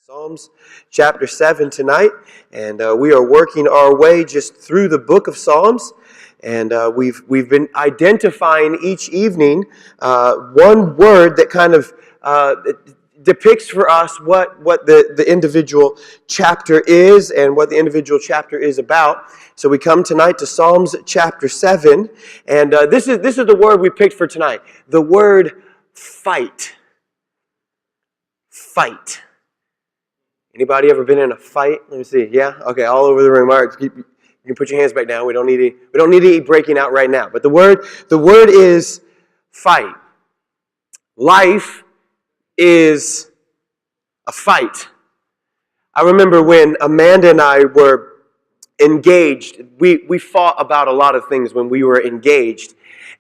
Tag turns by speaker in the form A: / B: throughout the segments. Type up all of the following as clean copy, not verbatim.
A: Psalms chapter 7 tonight, and we are working our way just through the book of Psalms, and we've been identifying each evening one word that kind of depicts for us what the individual chapter is and what the individual chapter is about. So we come tonight to Psalms chapter 7, and this is the word we picked for tonight, the word fight. Fight. Anybody ever been in a fight? Let me see. Yeah? Okay, all over the room. All right, you can put your hands back down. We don't need any breaking out right now. But the word is fight. Life is a fight. I remember when Amanda and I were engaged, we fought about a lot of things when we were engaged.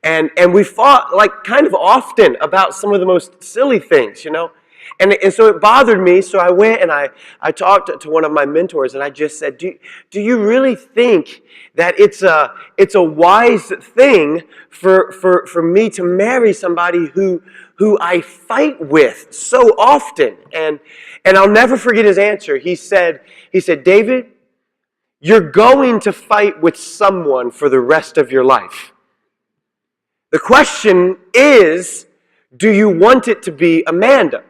A: And we fought like kind of often about some of the most silly things, you know. And so it bothered me, so I went and I talked to one of my mentors, and I just said, do you really think that it's a wise thing for me to marry somebody who I fight with so often? And I'll never forget his answer. He said, David, you're going to fight with someone for the rest of your life. The question is, do you want it to be Amanda?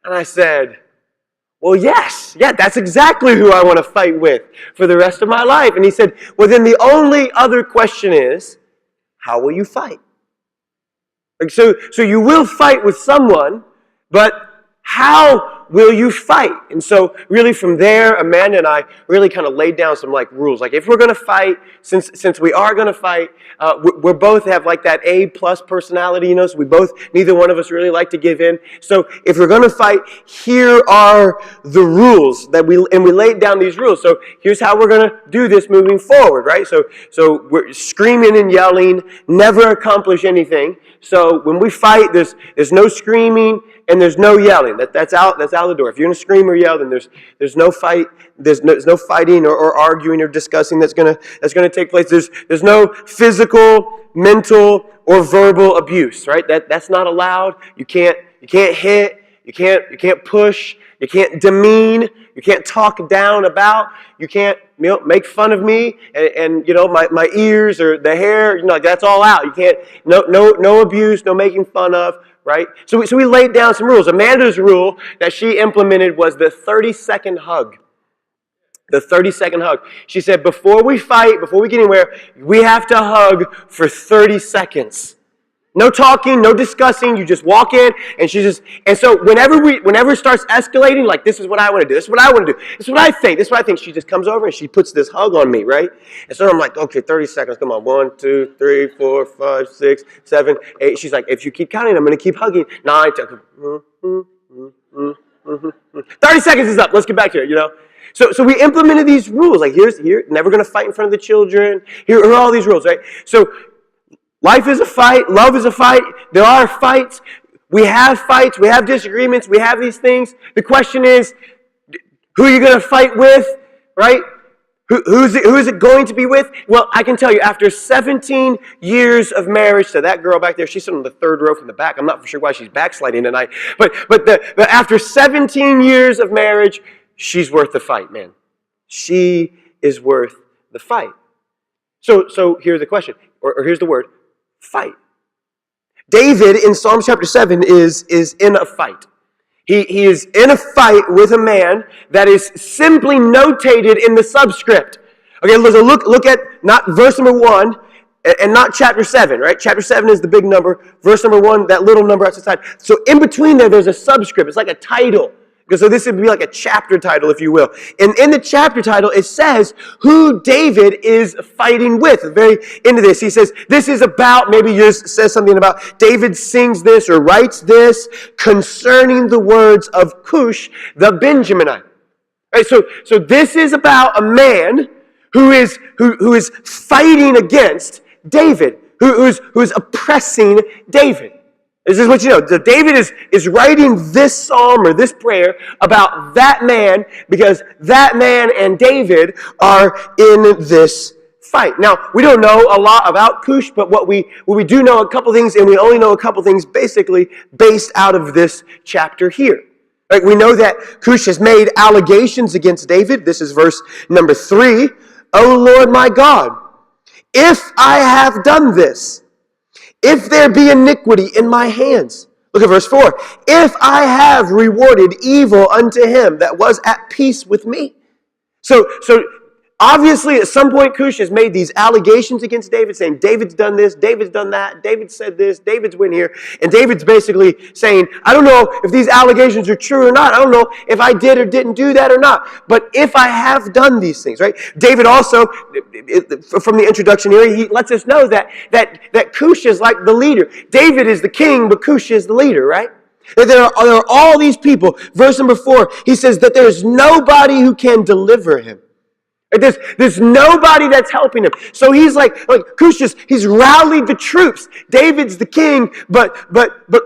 A: And I said, well, yes. Yeah, that's exactly who I want to fight with for the rest of my life. And he said, well, then the only other question is, how will you fight? Like, so you will fight with someone, but how will you fight? And so really from there, Amanda and I really kind of laid down some like rules. Like if we're going to fight, since we are going to fight, we're both have like that A+ personality, you know, so neither one of us really like to give in. So if we're going to fight, here are the rules we laid down these rules. So here's how we're going to do this moving forward, right? So we're screaming and yelling, never accomplish anything. So when we fight, there's no screaming and there's no yelling. That's out the door. If you're going to scream or yell, then there's no fight. There's no fighting or arguing or discussing that's going to take place. There's no physical, mental, or verbal abuse, right? That's not allowed. You can't hit. You can't push. You can't demean. You can't talk down about. You can't make fun of me and my ears or the hair. That's all out. You can't no abuse, no making fun of. Right? So we laid down some rules. Amanda's rule that she implemented was the 30-second hug. The 30-second hug. She said, before we fight, before we get anywhere, we have to hug for 30 seconds. No talking, no discussing. You just walk in, and so whenever it starts escalating, like this is what I want to do, this is what I want to do, this is what I think, she just comes over and she puts this hug on me, right? And so I'm like, okay, 30 seconds, come on, 1, 2, 3, 4, 5, 6, 7, 8. She's like, if you keep counting, I'm going to keep hugging. 9, 10, 30 seconds is up. Let's get back here, So we implemented these rules. Like here, never going to fight in front of the children. Here are all these rules, right? So life is a fight. Love is a fight. There are fights. We have fights. We have disagreements. We have these things. The question is, who are you going to fight with, right? Who is it going to be with? Well, I can tell you, after 17 years of marriage, so that girl back there, she's sitting on the third row from the back. I'm not for sure why she's backsliding tonight. But after 17 years of marriage, she's worth the fight, man. She is worth the fight. So here's the question, or here's the word. Fight. David in Psalm chapter 7 is in a fight. He is in a fight with a man that is simply notated in the subscript. Okay, look at not verse number 1 and not chapter 7, right? Chapter 7 is the big number. Verse number 1, that little number outside. So in between there's a subscript. It's like a title. So this would be like a chapter title, if you will. And in the chapter title, it says who David is fighting with. At the very end of this, he says, this is about, maybe he just says something about David sings this or writes this concerning the words of Cush the Benjaminite. Right, so this is about a man who is fighting against David, who is oppressing David. This is what you know. David is writing this psalm or this prayer about that man because that man and David are in this fight. Now, we don't know a lot about Cush, but what we do know a couple things, and we only know a couple things basically based out of this chapter here. Right? We know that Cush has made allegations against David. This is verse number 3. O Lord my God, if I have done this, if there be iniquity in my hands. Look at verse 4. If I have rewarded evil unto him that was at peace with me. So obviously, at some point, Cush has made these allegations against David, saying, David's done this, David's done that, David said this, David's went here. And David's basically saying, I don't know if these allegations are true or not. I don't know if I did or didn't do that or not. But if I have done these things, right? David also, from the introduction here, he lets us know that Cush is like the leader. David is the king, but Cush is the leader, right? There are all these people. Verse number 4, he says that there's nobody who can deliver him. There's nobody that's helping him. So he's like Cush he's rallied the troops. David's the king, but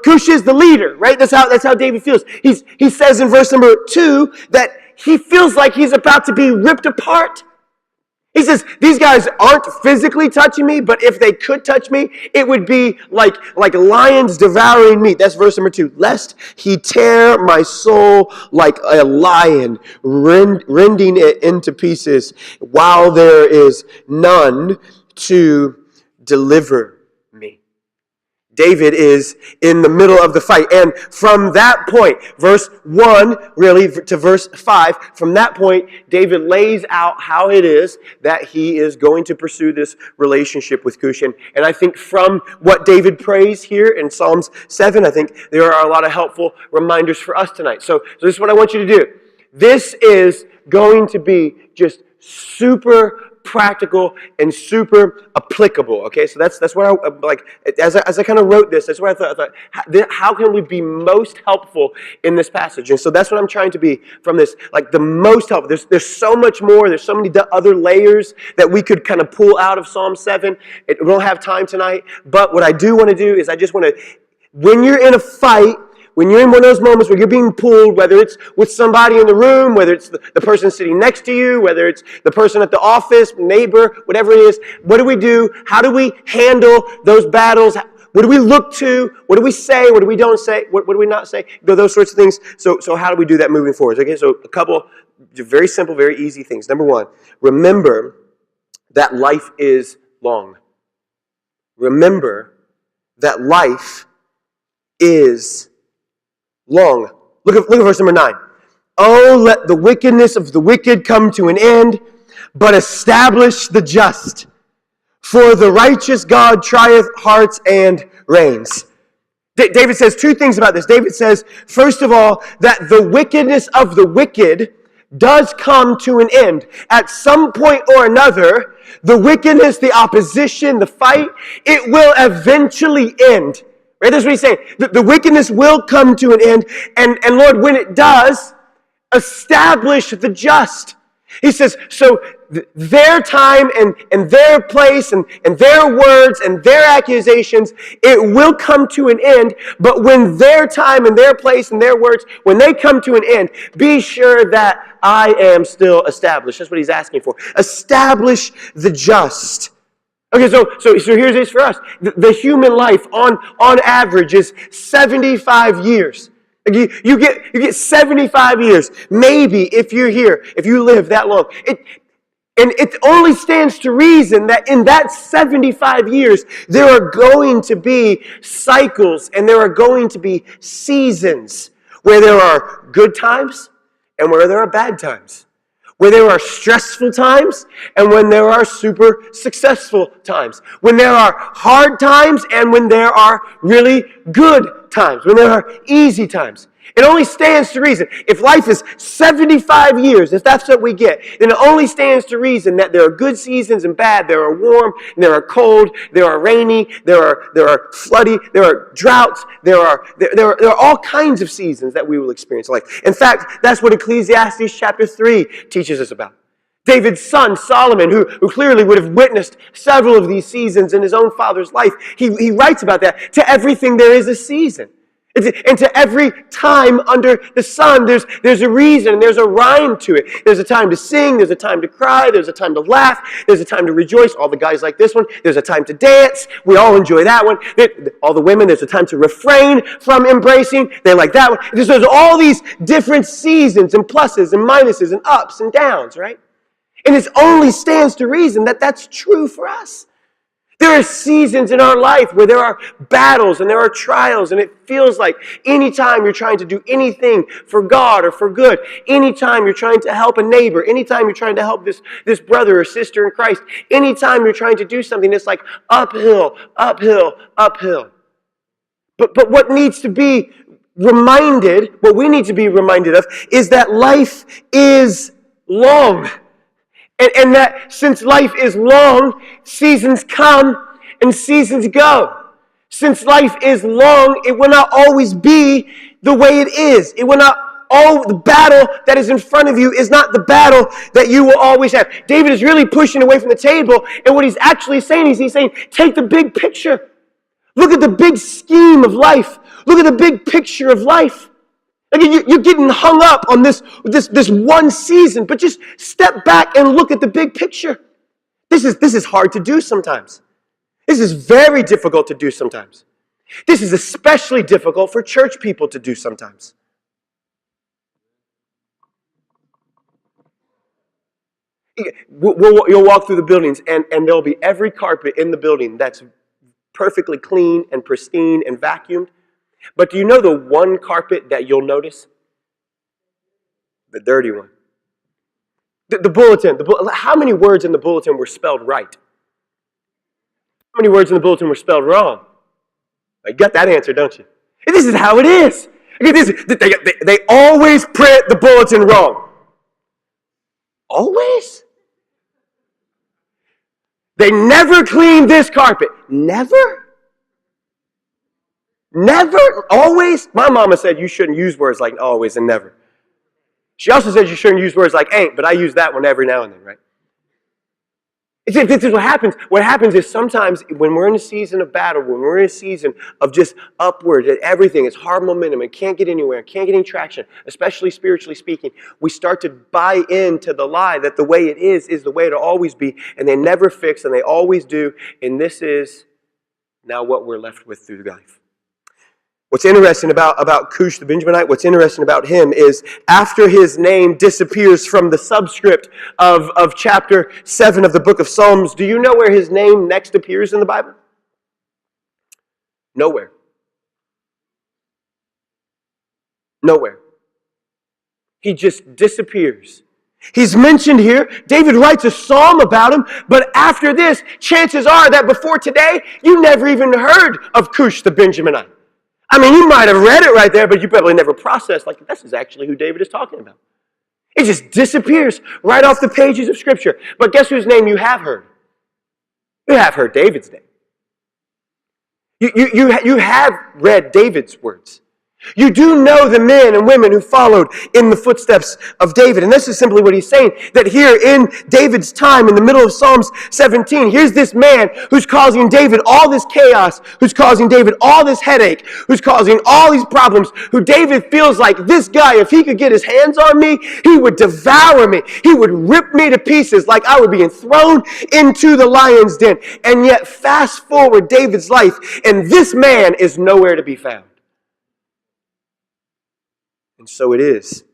A: Cush is the leader, right? That's how David feels. He says in verse number 2 that he feels like he's about to be ripped apart. He says, these guys aren't physically touching me, but if they could touch me, it would be like lions devouring meat. That's verse number 2. Lest he tear my soul like a lion, rending it into pieces, while there is none to deliver me. David is in the middle of the fight. And from that point, verse 1 really to verse 5, from that point, David lays out how it is that he is going to pursue this relationship with Cush. And I think from what David prays here in Psalms 7, I think there are a lot of helpful reminders for us tonight. So this is what I want you to do. This is going to be just super practical and super applicable. Okay, so that's what I like. As I kind of wrote this, that's what I thought. How can we be most helpful in this passage? And so that's what I'm trying to be from this. Like the most helpful. There's so much more. There's so many other layers that we could kind of pull out of Psalm 7. We don't have time tonight, but what I do want to do is I just want to, when you're in a fight, when you're in one of those moments where you're being pulled, whether it's with somebody in the room, whether it's the person sitting next to you, whether it's the person at the office, neighbor, whatever it is, what do we do? How do we handle those battles? What do we look to? What do we say? What do we don't say? What do we not say? Those sorts of things. So how do we do that moving forward? Okay, so a couple very simple, very easy things. Number 1, remember that life is long. Remember that life is long. Look at verse number 9. Oh, let the wickedness of the wicked come to an end, but establish the just. For the righteous God trieth hearts and reigns. David says 2 things about this. David says, first of all, that the wickedness of the wicked does come to an end. At some point or another, the wickedness, the opposition, the fight, it will eventually end. Right? That's what he's saying. The wickedness will come to an end. And Lord, when it does, establish the just. He says, so their time and their place and their words and their accusations, it will come to an end. But when their time and their place and their words, when they come to an end, be sure that I am still established. That's what he's asking for. Establish the just. Okay, so here's this for us. The human life on average is 75 years. Like you get 75 years. Maybe if you're here, if you live that long. It only stands to reason that in that 75 years, there are going to be cycles and there are going to be seasons where there are good times and where there are bad times. Where there are stressful times and when there are super successful times. When there are hard times and when there are really good times. When there are easy times. It only stands to reason. If life is 75 years, if that's what we get, then it only stands to reason that there are good seasons and bad. There are warm, and there are cold, there are rainy, there are floody, there are droughts, there are all kinds of seasons that we will experience in life. In fact, that's what Ecclesiastes chapter 3 teaches us about. David's son, Solomon, who clearly would have witnessed several of these seasons in his own father's life, he writes about that. To everything there is a season. And to every time under the sun, there's a reason, and there's a rhyme to it. There's a time to sing, there's a time to cry, there's a time to laugh, there's a time to rejoice. All the guys like this one. There's a time to dance. We all enjoy that one. All the women, there's a time to refrain from embracing. They like that one. There's all these different seasons and pluses and minuses and ups and downs, right? And it only stands to reason that that's true for us. There are seasons in our life where there are battles and there are trials, and it feels like anytime you're trying to do anything for God or for good, anytime you're trying to help a neighbor, anytime you're trying to help this brother or sister in Christ, anytime you're trying to do something, it's like uphill, uphill, uphill. But what needs to be reminded, what we need to be reminded of, is that life is long. And that since life is long, seasons come and seasons go. Since life is long, it will not always be the way it is. It will not the battle that is in front of you is not the battle that you will always have. David is really pushing away from the table, and what he's actually saying is he's saying, take the big picture. Look at the big scheme of life. Look at the big picture of life. Like you're getting hung up on this one season, but just step back and look at the big picture. This is hard to do sometimes. This is very difficult to do sometimes. This is especially difficult for church people to do sometimes. You'll walk through the buildings, and there'll be every carpet in the building that's perfectly clean and pristine and vacuumed. But do you know the one carpet that you'll notice? The dirty one. The bulletin. How many words in the bulletin were spelled right? How many words in the bulletin were spelled wrong? You got that answer, don't you? And this is how it is. They always print the bulletin wrong. Always? They never clean this carpet. Never? Never? Always? My mama said you shouldn't use words like always and never. She also said you shouldn't use words like ain't, but I use that one every now and then, right? This is what happens. What happens is sometimes when we're in a season of battle, when we're in a season of just upward, everything, it's hard momentum, and can't get anywhere, can't get any traction, especially spiritually speaking, we start to buy into the lie that the way it is the way it'll always be, and they never fix, and they always do, and this is now what we're left with through life. What's interesting about Cush the Benjaminite, what's interesting about him is after his name disappears from the subscript of chapter 7 of the book of Psalms, do you know where his name next appears in the Bible? Nowhere. Nowhere. He just disappears. He's mentioned here. David writes a psalm about him, but after this, chances are that before today, you never even heard of Cush the Benjaminite. I mean, you might have read it right there, but you probably never processed, like, this is actually who David is talking about. It just disappears right off the pages of Scripture. But guess whose name you have heard? You have heard David's name. You have read David's words. You do know the men and women who followed in the footsteps of David. And this is simply what he's saying, that here in David's time, in the middle of Psalms 17, here's this man who's causing David all this chaos, who's causing David all this headache, who's causing all these problems, who David feels like this guy, if he could get his hands on me, he would devour me. He would rip me to pieces like I would be thrown into the lion's den. And yet, fast forward David's life, and this man is nowhere to be found. And so it is.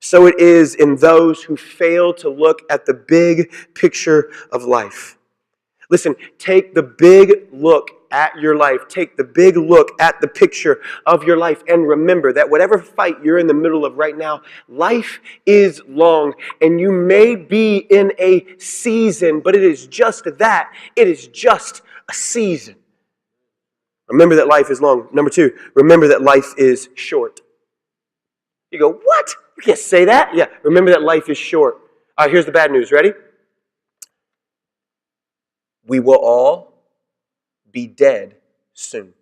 A: So it is in those who fail to look at the big picture of life. Listen, take the big look at your life. Take the big look at the picture of your life. And remember that whatever fight you're in the middle of right now, life is long. And you may be in a season, but it is just that. It is just a season. Remember that life is long. Number 2, remember that life is short. You go, what? You can't say that. Yeah, remember that life is short. All right, here's the bad news. Ready? We will all be dead soon.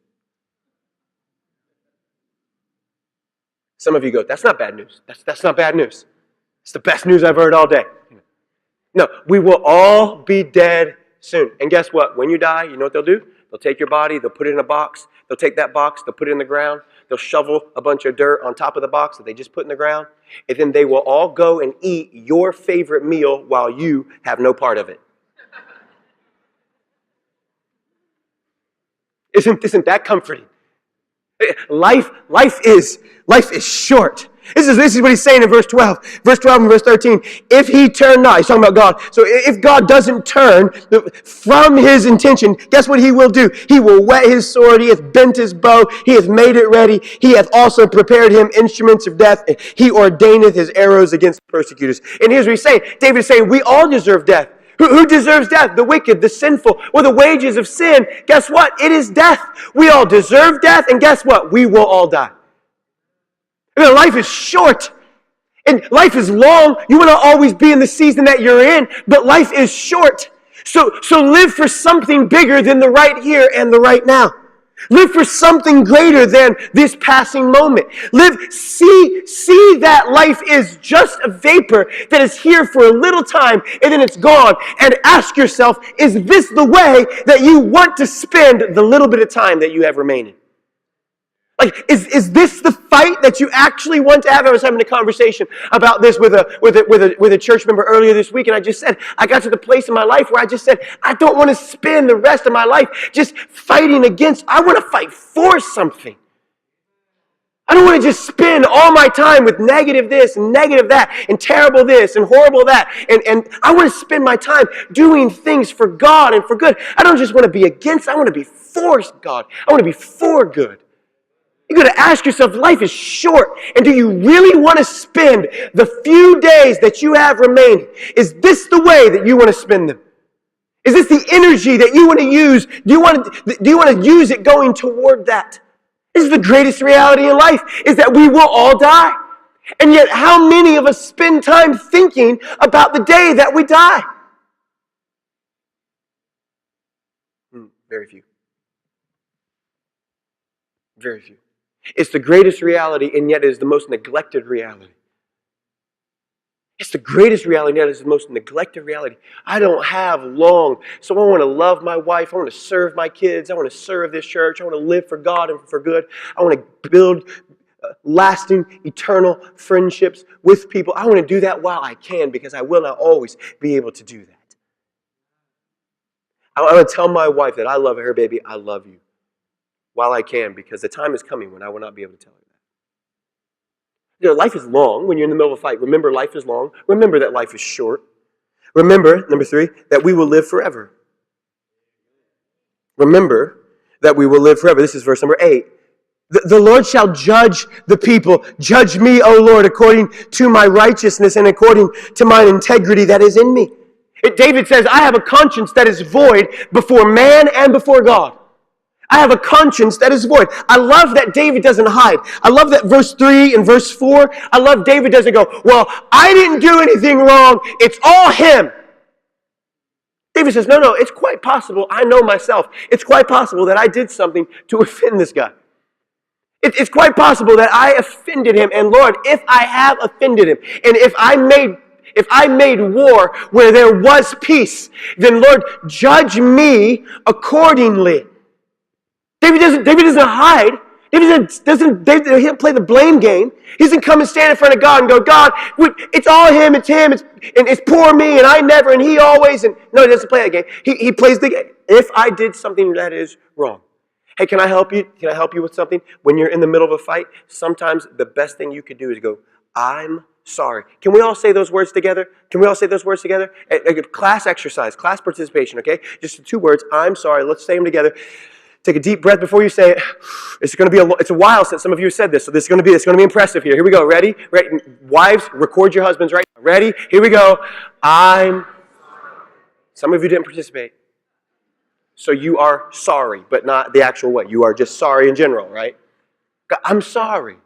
A: Some of you go, that's not bad news. That's not bad news. It's the best news I've heard all day. No, we will all be dead soon. And guess what? When you die, you know what they'll do? They'll take your body, they'll put it in a box, They'll take that box, they'll put it in the ground, they'll shovel a bunch of dirt on top of the box that they just put in the ground, and then they will all go and eat your favorite meal while you have no part of it. Isn't that comforting? Life is short. This is what he's saying in verse 12. Verse 12 and verse 13. If he turn not, he's talking about God. So if God doesn't turn from his intention, guess what he will do? He will whet his sword. He hath bent his bow. He hath made it ready. He hath also prepared him instruments of death. He ordaineth his arrows against persecutors. And here's what he's saying. David is saying, we all deserve death. Who deserves death? The wicked, the sinful. Well, the wages of sin, guess what? It is death. We all deserve death, and guess what? We will all die. Life is short, and life is long. You want to always be in the season that you're in, but life is short. So live for something bigger than the right here and the right now. Live for something greater than this passing moment. See that life is just a vapor that is here for a little time and then it's gone. And ask yourself, is this the way that you want to spend the little bit of time that you have remaining? Like, is this the fight that you actually want to have? I was having a conversation about this with a church member earlier this week, and I just said, I got to the place in my life where I just said, I don't want to spend the rest of my life just fighting against. I want to fight for something. I don't want to just spend all my time with negative this and negative that and terrible this and horrible that. And I want to spend my time doing things for God and for good. I don't just want to be against. I want to be for God. I want to be for good. You got to ask yourself, life is short, and do you really want to spend the few days that you have remaining? Is this the way that you want to spend them? Is this the energy that you want to use? Do you want to use it going toward that? This is the greatest reality in life, is that we will all die. And yet, how many of us spend time thinking about the day that we die? Very few. Very few. It's the greatest reality, and yet it is the most neglected reality. It's the greatest reality, and yet it is the most neglected reality. I don't have long, so I want to love my wife. I want to serve my kids. I want to serve this church. I want to live for God and for good. I want to build lasting, eternal friendships with people. I want to do that while I can, because I will not always be able to do that. I want to tell my wife that I love her, baby. I love you. While I can, because the time is coming when I will not be able to tell you that. Life is long when you're in the middle of a fight. Remember, life is long. Remember that life is short. Remember, number 3, that we will live forever. Remember that we will live forever. This is verse number 8. The Lord shall judge the people. Judge me, O Lord, according to my righteousness and according to mine integrity that is in me. David says, I have a conscience that is void before man and before God. I have a conscience that is void. I love that David doesn't hide. I love that verse 3 and verse 4. I love David doesn't go, well, I didn't do anything wrong. It's all him. David says, no, it's quite possible. I know myself. It's quite possible that I did something to offend this guy. It's quite possible that I offended him. And Lord, if I have offended him, and if I made war where there was peace, then Lord, judge me accordingly. David doesn't hide. David doesn't play the blame game. He doesn't come and stand in front of God and go, God, it's all him, and it's poor me, and I never, and he always, and no, he doesn't play that game. He plays the game. If I did something that is wrong. Hey, can I help you? Can I help you with something? When you're in the middle of a fight, sometimes the best thing you could do is go, I'm sorry. Can we all say those words together? A class exercise, class participation, okay? Just 2 words, I'm sorry. Let's say them together. Take a deep breath before you say it. It's a while since some of you have said this, so it's going to be impressive here. Here we go. Ready? Wives, record your husbands right now. Ready? Here we go. Some of you didn't participate. So you are sorry, but not the actual what. You are just sorry in general, right? I'm sorry.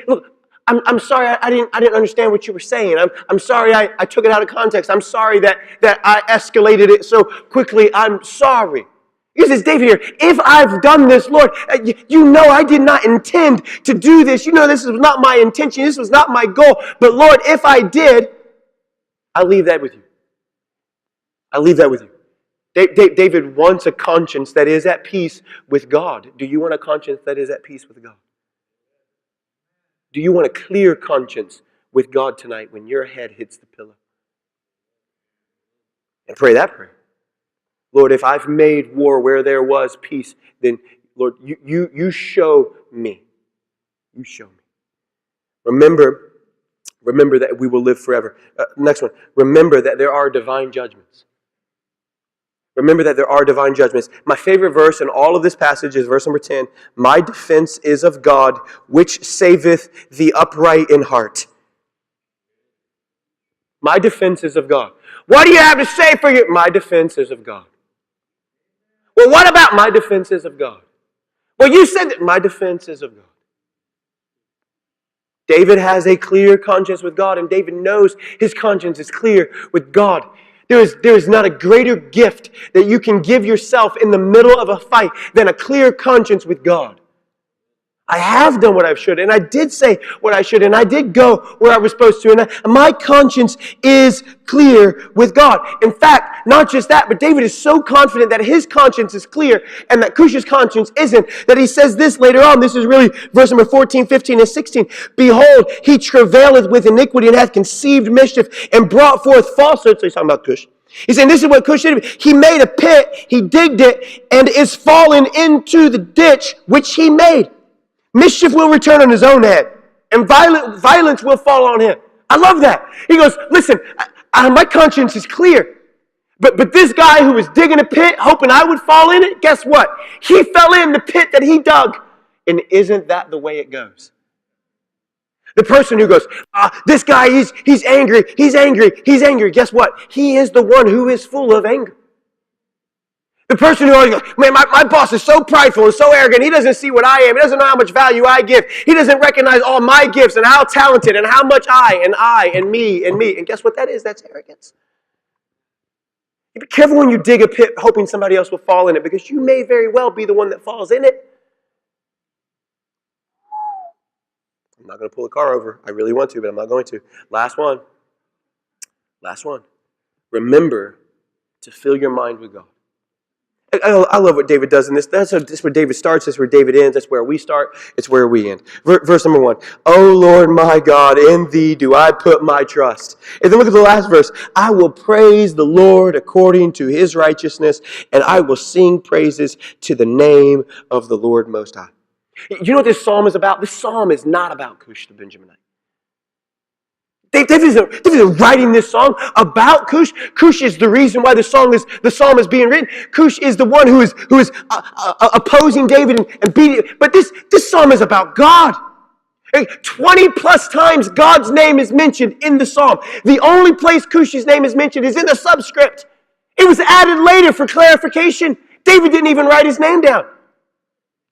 A: Look, I'm sorry I didn't understand what you were saying. I'm sorry I took it out of context. I'm sorry that I escalated it so quickly. I'm sorry. Here's this David here. If I've done this, Lord, you know I did not intend to do this. You know this was not my intention. This was not my goal. But Lord, if I did, I'll leave that with you. David wants a conscience that is at peace with God. Do you want a conscience that is at peace with God? Do you want a clear conscience with God tonight when your head hits the pillow? And pray that prayer. Lord, if I've made war where there was peace, then, Lord, you show me. You show me. Remember that we will live forever. Next one. Remember that there are divine judgments. Remember that there are divine judgments. My favorite verse in all of this passage is verse number 10. My defense is of God, which saveth the upright in heart. My defense is of God. What do you have to say for you? My defense is of God. Well, what about my defense is of God? Well, you said that my defense is of God. David has a clear conscience with God, and David knows his conscience is clear with God. There is not a greater gift that you can give yourself in the middle of a fight than a clear conscience with God. I have done what I should, and I did say what I should, and I did go where I was supposed to, and my conscience is clear with God. In fact, not just that, but David is so confident that his conscience is clear and that Cush's conscience isn't, that he says this later on. This is really verse number 14, 15, and 16. Behold, he travaileth with iniquity and hath conceived mischief and brought forth falsehood. So he's talking about Cush. He's saying this is what Cush did. He made a pit, he digged it, and is fallen into the ditch which he made. Mischief will return on his own head, and violence will fall on him. I love that. He goes, listen, my conscience is clear. But this guy who was digging a pit, hoping I would fall in it, guess what? He fell in the pit that he dug. And isn't that the way it goes? The person who goes, this guy, he's angry, he's angry. Guess what? He is the one who is full of anger. The person who always goes, man, my boss is so prideful and so arrogant. He doesn't see what I am. He doesn't know how much value I give. He doesn't recognize all my gifts and how talented and how much I and me. And guess what that is? That's arrogance. Be careful when you dig a pit hoping somebody else will fall in it, because you may very well be the one that falls in it. I'm not going to pull the car over. I really want to, but I'm not going to. Last one. Remember to fill your mind with God. I love what David does in this. That's where David starts. That's where David ends. That's where we start. It's where we end. Verse number 1. O Lord my God, in thee do I put my trust. And then look at the last verse. I will praise the Lord according to his righteousness, and I will sing praises to the name of the Lord Most High. You know what this psalm is about? This psalm is not about Cush the Benjaminite. David isn't writing this song about Cush. Cush is the reason why the psalm is being written. Cush is the one who is opposing David and beating. But this psalm is about God. 20 plus times God's name is mentioned in the psalm. The only place Cush's name is mentioned is in the subscript. It was added later for clarification. David didn't even write his name down.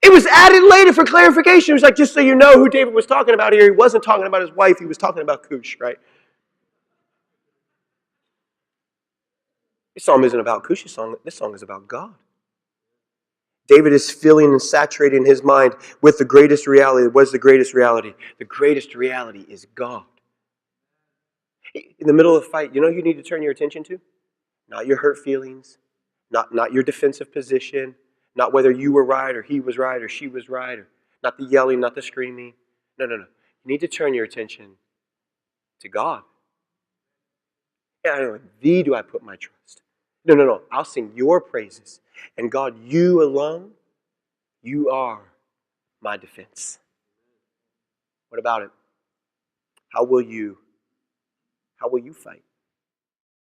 A: It was added later for clarification. It was like, just so you know who David was talking about here, he wasn't talking about his wife, he was talking about Cush, right? This psalm isn't about Cush, this song is about God. David is filling and saturating his mind with the greatest reality. What is the greatest reality? The greatest reality is God. In the middle of a fight, you know who you need to turn your attention to? Not your hurt feelings, not your defensive position, not whether you were right or he was right or she was right, or not the yelling, not the screaming. No. You need to turn your attention to God. Yeah, I know, in thee do I put my trust. No. I'll sing your praises. And God, you alone, you are my defense. What about it? How will you fight?